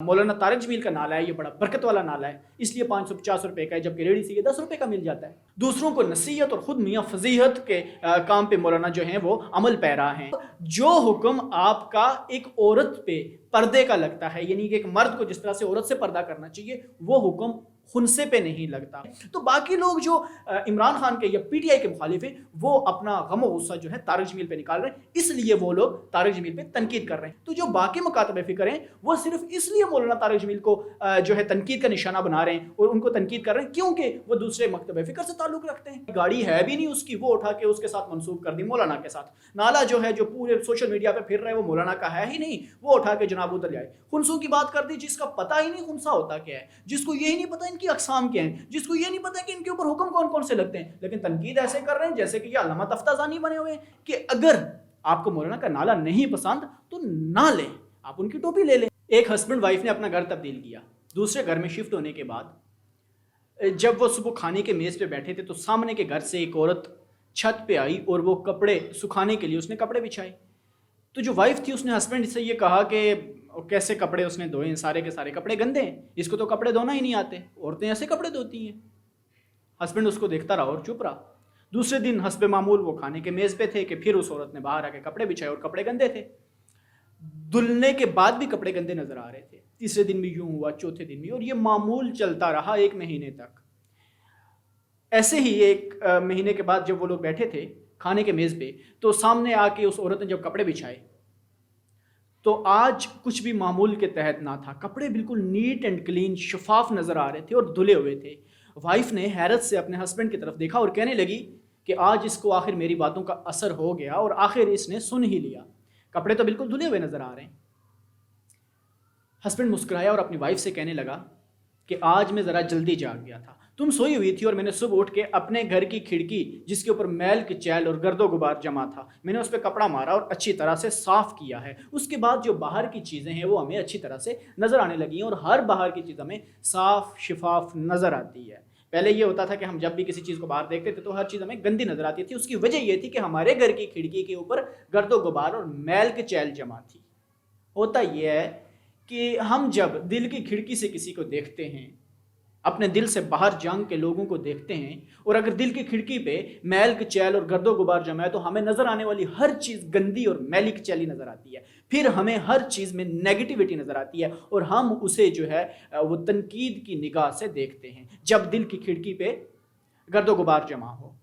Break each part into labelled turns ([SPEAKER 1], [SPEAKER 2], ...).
[SPEAKER 1] मौलाना तारक जमील का नाला है, ये बड़ा बरकत वाला नाला है, इसलिए 550 रुपए का है, जबकि रेडी से ये 10 रुपए का मिल जाता है। दूसरों को नसीहत और खुद मियाँ फजीहत के काम पे मौलाना जो हैं वो अमल पैरा हैं। जो हुक्म आपका एक औरत पे पर्दे का लगता है, यानी कि एक मर्द को जिस तरह से औरत से पर्दा करना चाहिए, वो हुक्म खुनसे पे नहीं लगता। तो बाकी लोग जो इमरान खान के या पीटीआई के मुखालिफ हैं, वो अपना गम और गुस्सा जो है तारक जमील पे निकाल रहे हैं, इसलिए वो लोग तारक जमील पे तनकीद कर रहे हैं। तो जो बाकी मुकातब फिक्र हैं वो सिर्फ इसलिए मौलाना तारक जमील को जो है तनकीद का निशाना बना रहे हैं और उनको तनकीद कर रहे हैं क्योंकि वो दूसरे मकतब फिक्र से ताल्लुक रखते हैं। गाड़ी है भी नहीं उसकी, वो उठा के उसके साथ मंसूब कर दी मौलाना के साथ। नाला जो है जो पूरे सोशल मीडिया पे फिर रहे वो मौलाना का है ही नहीं, वो उठा के जनाब उधर जाए। खुनसों की बात कर दी, जिसका पता ही नहीं खुनसा होता क्या है, जिसको यही नहीं पता इनकी अकसाम क्या है, जिसको ये नहीं पता कि इनके ऊपर हुक्म कौन कौन से लगते हैं, लेकिन तनकीद ऐसे कर रहे हैं जैसे कि ये अल्लामा तफ्ताजानी बने हुए हैं कि अगर आपको मौलाना का नाला नहीं पसंद तो ना लें, आप उनकी टोपी ले लें। एक हस्बैंड वाइफ ने अपना घर तब्दील किया, दूसरे घर में शिफ्ट होने के बाद जब वो सुबह खाने के मेज़ पे बैठे थे तो सामने के घर से एक औरत छत पे आई और वो कपड़े सुखाने के लिए उसने कपड़े बिछाए। तो जो वाइफ थी उसने हस्बैंड से ये कहा कि कैसे कपड़े उसने धोए, सारे के सारे कपड़े गंदे हैं, इसको तो कपड़े धोना ही नहीं आते, औरतें ऐसे कपड़े धोती हैं। हस्बैंड उसको देखता रहा और चुप रहा। दूसरे दिन हस्बे मामूल वो खाने के मेज़ पे थे कि फिर उस औरत ने बाहर आके कपड़े बिछाए और कपड़े गंदे थे, धुलने के बाद भी कपड़े गंदे नजर आ रहे थे। तीसरे दिन भी यूं हुआ, चौथे दिन भी, और ये मामूल चलता रहा 1 महीने तक। ऐसे ही 1 महीने के बाद जब वो लोग बैठे थे खाने के मेज़ पे तो सामने आके उस औरत ने जब कपड़े बिछाए तो आज कुछ भी मामूल के तहत ना था, कपड़े बिल्कुल नीट एंड क्लीन शफाफ नजर आ रहे थे और धुले हुए थे। वाइफ ने हैरत से अपने हस्बैंड की तरफ देखा और कहने लगी कि आज इसको आखिर मेरी बातों का असर हो गया और आखिर इसने सुन ही लिया, कपड़े तो बिल्कुल धुले हुए नजर आ रहे हैं। हस्बैंड मुस्कुराया और अपनी वाइफ से कहने लगा कि आज मैं ज़रा जल्दी जाग गया था, तुम सोई हुई थी और मैंने सुबह उठ के अपने घर की खिड़की जिसके ऊपर मैल की चैल और गर्दो गुबार जमा था, मैंने उस पर कपड़ा मारा और अच्छी तरह से साफ़ किया है। उसके बाद जो बाहर की चीज़ें हैं वो हमें अच्छी तरह से नज़र आने लगी हैं और हर बाहर की चीज़ हमें साफ़ शिफाफ नज़र आती है। पहले ये होता था कि हम जब भी किसी चीज़ को बाहर देखते थे तो हर चीज़ हमें गंदी नज़र आती थी। उसकी वजह ये थी कि हमारे घर की खिड़की के ऊपर गर्दो गुबार और मैल की चैल जमा थी। होता यह है कि हम जब दिल की खिड़की से किसी को देखते हैं, अपने दिल से बाहर जांग के लोगों को देखते हैं, और अगर दिल की खिड़की पे मैल की चैल और गर्दो गुबार जमा है तो हमें नजर आने वाली हर चीज़ गंदी और मैली की चैली नजर आती है। फिर हमें हर चीज़ में नेगेटिविटी नजर आती है और हम उसे जो है वो तनकीद की निगाह से देखते हैं जब दिल की खिड़की पे गर्दो गुबार जमा हो।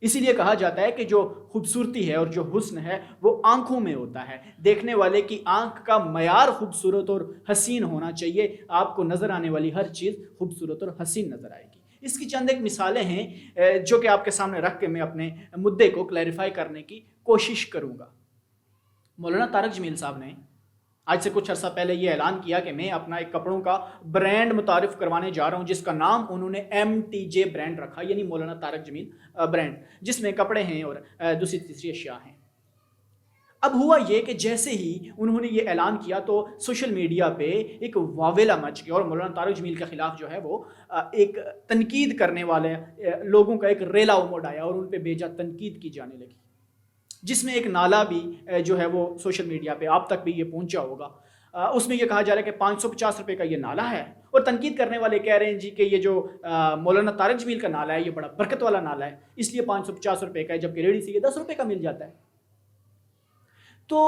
[SPEAKER 1] इसीलिए कहा जाता है कि जो खूबसूरती है और जो हुस्न है वो आंखों में होता है। देखने वाले की आंख का मयार खूबसूरत और हसीन होना चाहिए, आपको नज़र आने वाली हर चीज़ खूबसूरत और हसीन नज़र आएगी। इसकी चंद एक मिसालें हैं जो कि आपके सामने रख के मैं अपने मुद्दे को क्लैरिफाई करने की कोशिश करूँगा। मौलाना तारक जमील साहब ने आज से कुछ अर्सा पहले ये ऐलान किया कि मैं अपना एक कपड़ों का ब्रांड मुतारिफ करवाने जा रहा हूँ जिसका नाम उन्होंने MTJ ब्रांड रखा, यानी मौलाना तारक जमील ब्रांड, जिसमें कपड़े हैं और दूसरी तीसरी अशिया हैं। अब हुआ ये कि जैसे ही उन्होंने ये ऐलान किया तो सोशल मीडिया पे एक वावेला मच गया और मौलाना तारक जमील के खिलाफ जो है वो एक तनकीद करने वाले लोगों का एक रेला उमड़ आया और उन पर बेजा तनकीद की जाने लगी, जिसमें एक नाला भी जो है वो सोशल मीडिया पे आप तक भी ये पहुंचा होगा। उसमें ये कहा जा रहा है कि 550 रुपये का ये नाला है और तनकीद करने वाले कह रहे हैं जी कि ये जो मौलाना तारक जमील का नाला है ये बड़ा बरकत वाला नाला है, इसलिए 550 रुपये का है, जबकि रेडी से ये 10 रुपये का मिल जाता है। तो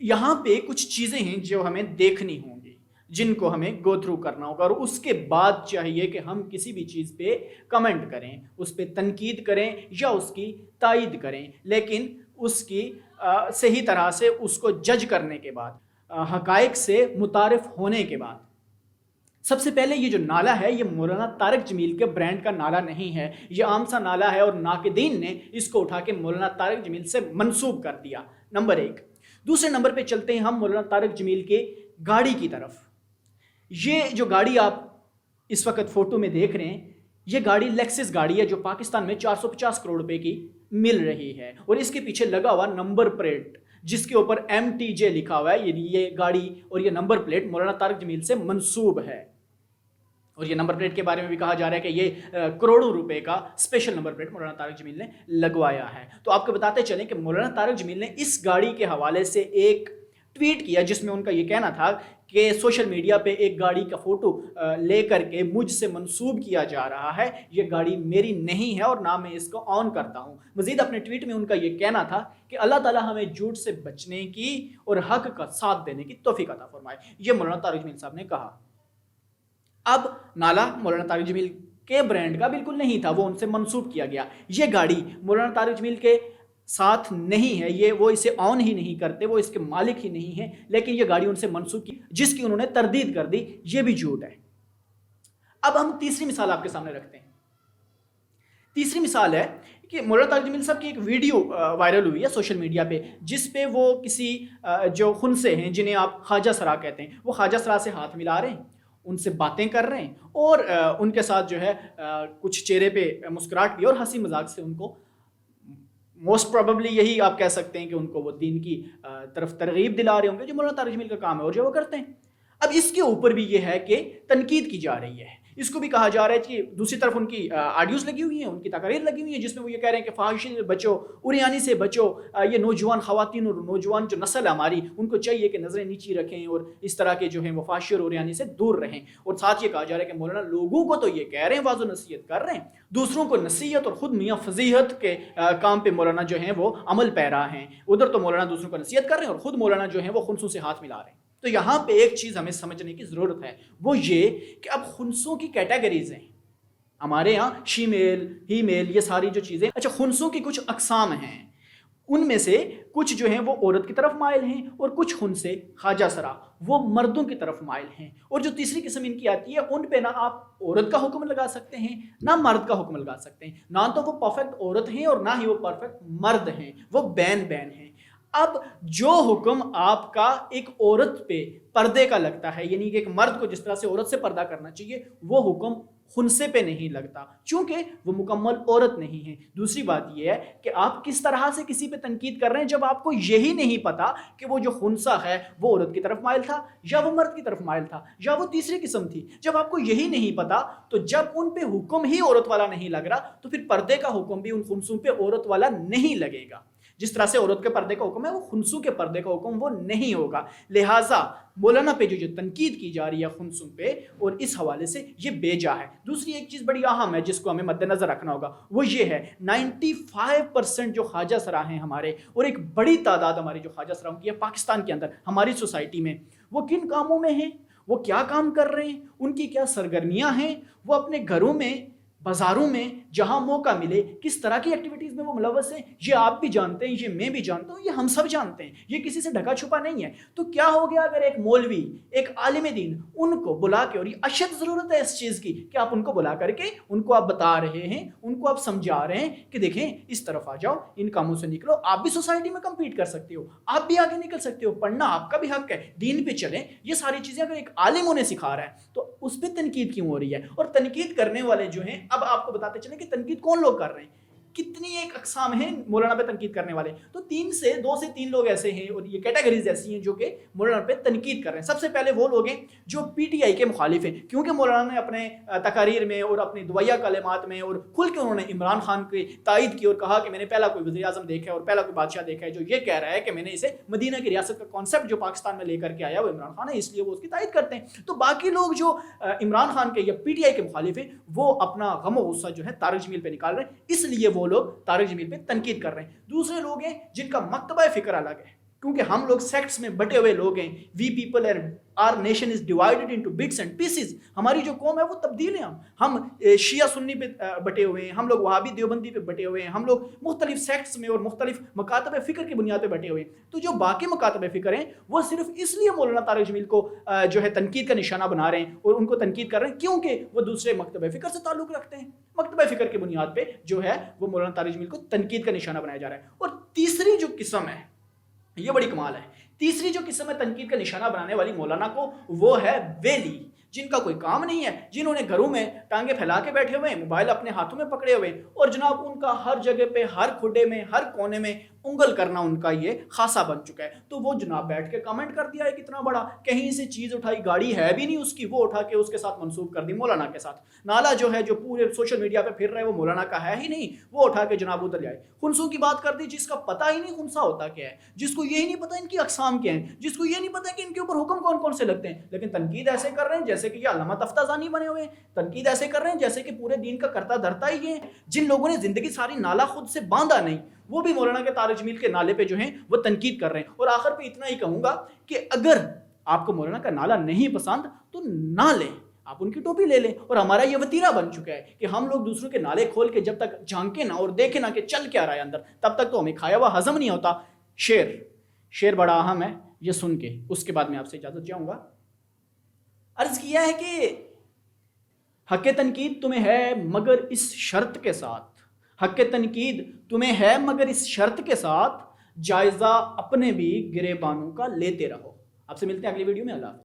[SPEAKER 1] यहाँ पे कुछ चीज़ें हैं जो हमें देखनी होंगी, जिनको हमें गो थ्रू करना होगा, और उसके बाद चाहिए कि हम किसी भी चीज़ पे कमेंट करें, उस पर तनकीद करें या उसकी तायीद करें, लेकिन उसकी सही तरह से उसको जज करने के बाद, हकायक से मुतारिफ होने के बाद। सबसे पहले ये जो नाला है ये मौलाना तारक जमील के ब्रांड का नाला नहीं है, ये आम सा नाला है और नाकिदीन ने इसको उठा के मौलाना तारक जमील से मंसूब कर दिया, नंबर 1। दूसरे नंबर पे चलते हैं हम मौलाना तारक जमील के गाड़ी की तरफ। ये जो गाड़ी आप इस वक्त फ़ोटो में देख रहे हैं, ये गाड़ी लेक्सिस गाड़ी है जो पाकिस्तान में 450 करोड़ रुपए की मिल रही है, और इसके पीछे लगा हुआ नंबर प्लेट जिसके ऊपर MTJ लिखा हुआ है, यानी ये गाड़ी और ये नंबर प्लेट मौलाना तारक जमील से मंसूब है। और ये नंबर प्लेट के बारे में भी कहा जा रहा है कि ये करोड़ों रुपए का स्पेशल नंबर प्लेट मौलाना तारक जमील ने लगवाया है। तो आपको बताते चलें कि मौलाना तारक जमील ने इस गाड़ी के हवाले से एक ट्वीट किया जिसमें उनका ये कहना था कि सोशल मीडिया पे एक गाड़ी का फोटो ले करके मुझसे मंसूब किया जा रहा है, ये गाड़ी मेरी नहीं है और ना मैं इसको ऑन करता हूँ। मजीद अपने ट्वीट में उनका ये कहना था कि अल्लाह ताला हमें झूठ से बचने की और हक का साथ देने की तौफीक अता फरमाए। ये मौलाना तारिक जमील साहब ने कहा। अब नाला मौलाना तारिक जमील के ब्रांड का बिल्कुल नहीं था, वो उनसे मंसूब किया गया। ये गाड़ी मौलाना तारिक जमील के साथ नहीं है, ये वो इसे ऑन ही नहीं करते, वो इसके मालिक ही नहीं है, लेकिन ये गाड़ी उनसे मंसूब की जिसकी उन्होंने तरदीद कर दी, ये भी झूठ है। अब हम तीसरी मिसाल आपके सामने रखते हैं। तीसरी मिसाल है कि मौलाना तारिक जमील साहब की एक वीडियो वायरल हुई है सोशल मीडिया पे, जिस पे वो किसी जो खुनसे हैं जिन्हें आप ख्वाजा सरा कहते हैं, वो ख्वाजा सरा से हाथ मिला रहे हैं, उनसे बातें कर रहे हैं और उनके साथ जो है कुछ चेहरे पे मुस्कुराहट भी और हंसी मजाक से उनको मोस्ट प्रोबेबली यही आप कह सकते हैं कि उनको वो दीन की तरफ तरगीब दिला रहे होंगे, जो मौलाना तारिक जमील का काम है और जो वो करते हैं। अब इसके ऊपर भी ये है कि तनकीद की जा रही है। इसको भी कहा जा रहा है कि दूसरी तरफ उनकी ऑडियोज लगी हुई हैं, उनकी तकारीर लगी हुई है जिसमें वो ये कह रहे हैं कि फाहिशी से बचो, उरियानी से बचो, ये नौजवान ख़वातीन और नौजवान जो नस्ल है हमारी, उनको चाहिए कि नज़रें नीची रखें और इस तरह के जो हैं वो फाहिशी और उरियानी से दूर रहें। और साथ ये कहा जा रहा है कि मौलाना लोगों को तो ये कह रहे हैं, वाज़ो नसीहत कर रहे हैं, दूसरों को नसीहत और ख़ुद मियाँ फजीहत के काम पे मौलाना जो हैं वो अमल पैरा हैं। उधर तो मौलाना दूसरों को नसीहत कर रहे हैं और ख़ुद मौलाना जो हैं वो खुनसों से हाथ मिला रहे हैं। तो यहाँ पे एक चीज़ हमें समझने की ज़रूरत है, वो ये कि अब खुनसों की कैटेगरीज हैं हमारे यहाँ, शीमेल ही मेल, ये सारी जो चीज़ें। अच्छा, खुनसों की कुछ अकसाम हैं, उनमें से कुछ जो हैं वो औरत की तरफ माइल हैं और कुछ खुनसे ख्वाजा सरा वो मर्दों की तरफ माइल हैं। और जो तीसरी किस्म इनकी आती है, उन पे ना आप औरत का हुक्म लगा सकते हैं ना मर्द का हुक्म लगा सकते हैं, ना तो वो परफेक्ट औरत हैं और ना ही वो परफेक्ट मर्द हैं, वो बैन बैन हैं। अब जो हुक्म आपका एक औरत पे पर्दे का लगता है, यानी कि एक मर्द को जिस तरह से औरत से पर्दा करना चाहिए, वो हुक्म खुनसे पे नहीं लगता क्योंकि वो मुकम्मल औरत नहीं है। दूसरी बात यह है कि आप किस तरह से किसी पे तनकीद कर रहे हैं जब आपको यही नहीं पता कि वो जो खुनसा है वो औरत की तरफ माइल था या वो मर्द की तरफ माइल था या वो तीसरी किस्म थी। जब आपको यही नहीं पता, तो जब उन पे हुक्म ही औरत वाला नहीं लग रहा, तो फिर पर्दे का हुक्म भी उन खुनसों पे औरत वाला नहीं लगेगा। जिस तरह से औरत के पर्दे का हुक्म है, वो खुनसों के पर्दे का हुक्म वो नहीं होगा। लिहाजा मौलाना पे जो तनकीद की जा रही है खुनसों पे, और इस हवाले से ये बेजा है। दूसरी एक चीज़ बड़ी अहम है जिसको हमें मद्देनजर रखना होगा, वो ये है 95% जो ख्वाजा सरा हैं हमारे, और एक बड़ी तादाद हमारी जो ख्वाजा सराओं की है पाकिस्तान के अंदर हमारी सोसाइटी में, वो किन कामों में हैं, वो क्या काम कर रहे हैं, उनकी क्या सरगर्मियाँ हैं, वो अपने घरों में बाज़ारों में जहाँ मौका मिले किस तरह की एक्टिविटीज़ में वो मुलव्वस हैं, ये आप भी जानते हैं, ये मैं भी जानता हूँ, ये हम सब जानते हैं, ये किसी से ढका छुपा नहीं है। तो क्या हो गया अगर एक मौलवी, एक आलिम दीन, उनको बुला के, और ये अशद ज़रूरत है इस चीज़ की कि आप उनको बुला करके उनको आप बता रहे हैं, उनको आप समझा रहे हैं कि देखें इस तरफ आ जाओ, इन कामों से निकलो, आप भी सोसाइटी में कम्पीट कर सकते हो, आप भी आगे निकल सकते हो, पढ़ना आपका भी हक है, दीन पे चलें। ये सारी चीज़ें अगर एक आलिम उन्हें सिखा रहा है तो उस पर तनकीद क्यों हो रही है? और तनकीद करने वाले जो हैं, अब आपको बताते चले कि तनकीद कौन लोग कर रहे हैं, कितनी एक अकसाम है मौलाना पे तनकीद करने वाले। तो 2 से 3 लोग ऐसे हैं, और ये कैटेगरीज ऐसी हैं जो कि मौलाना पे तनकीद कर रहे हैं। सबसे पहले वो लोग हैं जो पीटीआई के मुखालिफ हैं, क्योंकि मौलाना ने अपने तकारीर में और अपनी दुआया कलिमात में और खुल के उन्होंने इमरान खान की तायद की और कहा कि मैंने पहला कोई वज़ीर आज़म देखा है और पहला कोई बादशाह देखा है जो ये कह रहा है कि मैंने इसे मदीना की रियासत का कॉन्सेप्ट जो पाकिस्तान में लेकर के आया वो इमरान खान है, इसलिए वो उसकी तायद करते हैं। तो बाकी लोग जो इमरान खान के या पीटीआई के मुखालिफ हैं, वो अपना गम और गुस्सा जो है तारिक जमील पे निकाल रहे हैं, इसलिए वो लोग तारिक जमील पे तनकीद कर रहे हैं। दूसरे लोग हैं जिनका मकतबा फिक्र अलग है, क्योंकि हम लोग सेक्ट्स में बटे हुए लोग हैं। We people and our nation is divided into bits and pieces. हमारी जो कौम है वो तब्दील है। हम शिया सुन्नी पे बटे हुए हैं, हम लोग वहाबी देवबंदी पे बटे हुए हैं, हम लोग मुख्तलिफ सेक्ट्स में और मुख्तलिफ मकातब फ़िक्र की बुनियाद पे बटे हुए हैं। तो जो बाकी मकातब फ़िक्र हैं वो सिर्फ इसलिए मौलाना तारिक जमील को जो है तनकीद का निशाना बना रहे हैं और उनको तनकीद कर रहे हैं क्योंकि वो दूसरे मकतब फ़िक्र से ताल्लुक़ रखते हैं। मकतब फ़िक्र की बुनियाद पे जो है वो मौलाना तारिक जमील को तनकीद का निशाना बनाया जा रहा है। और तीसरी जो किस्म है, ये बड़ी कमाल है, तीसरी जो किस्म है तनकीद का निशाना बनाने वाली मौलाना को, वो है वेली, जिनका कोई काम नहीं है, जिन्होंने घरों में टांगे फैला के बैठे हुए हैं, मोबाइल अपने हाथों में पकड़े हुए हैं, और जनाब उनका हर जगह पे, हर खुडे में, हर कोने में انگل کرنا ان کا یہ خاصا بن چکا ہے. تو وہ جناب بیٹھ کے کمنٹ کر دیا ہے کتنا بڑا, کہیں سے چیز اٹھائی, گاڑی ہے بھی نہیں اس کی, وہ اٹھا کے اس کے ساتھ منسوب کر دی مولانا کے ساتھ. نالا جو ہے جو پورے سوشل میڈیا پہ پھر رہا ہے وہ مولانا کا ہے ہی نہیں, وہ اٹھا کے جناب ادھر جائے. خنسوں کی بات کر دی جس کا پتہ ہی نہیں خنسا ہوتا کیا ہے, جس کو یہی نہیں پتا ان کی اقسام کیا ہیں, جس کو یہ نہیں پتا کہ ان کے اوپر حکم کون کون سے لگتے ہیں, لیکن تنقید ایسے کر رہے ہیں جیسے کہ یہ علامہ تفتازانی بنے ہوئے ہیں. تنقید ایسے کر رہے ہیں جیسے کہ پورے دین کا کرتا دھرتا ہی ہے. جن لوگوں نے زندگی ساری نالا خود سے باندھا نہیں, وہ بھی مولانا کے طارق جمیل کے نالے پہ جو ہیں وہ تنقید کر رہے ہیں. اور آخر پہ اتنا ہی کہوں گا کہ اگر آپ کو مولانا کا نالا نہیں پسند تو نہ لیں, آپ ان کی ٹوپی لے لیں. اور ہمارا یہ وتیرہ بن چکا ہے کہ ہم لوگ دوسروں کے نالے کھول کے جب تک جھانکے نہ اور دیکھیں نہ کہ چل کیا رہا ہے اندر, تب تک تو ہمیں کھایا ہوا ہضم نہیں ہوتا. شعر بڑا اہم ہے, یہ سن کے اس کے بعد میں آپ سے اجازت چاہوں گا. عرض کیا ہے کہ حق تنقید تمہیں ہے مگر اس شرط کے ساتھ, حق تنقید تمہیں ہے مگر اس شرط کے ساتھ, جائزہ اپنے بھی گریبانوں کا لیتے رہو. آپ سے ملتے ہیں اگلی ویڈیو میں. اللہ حافظ.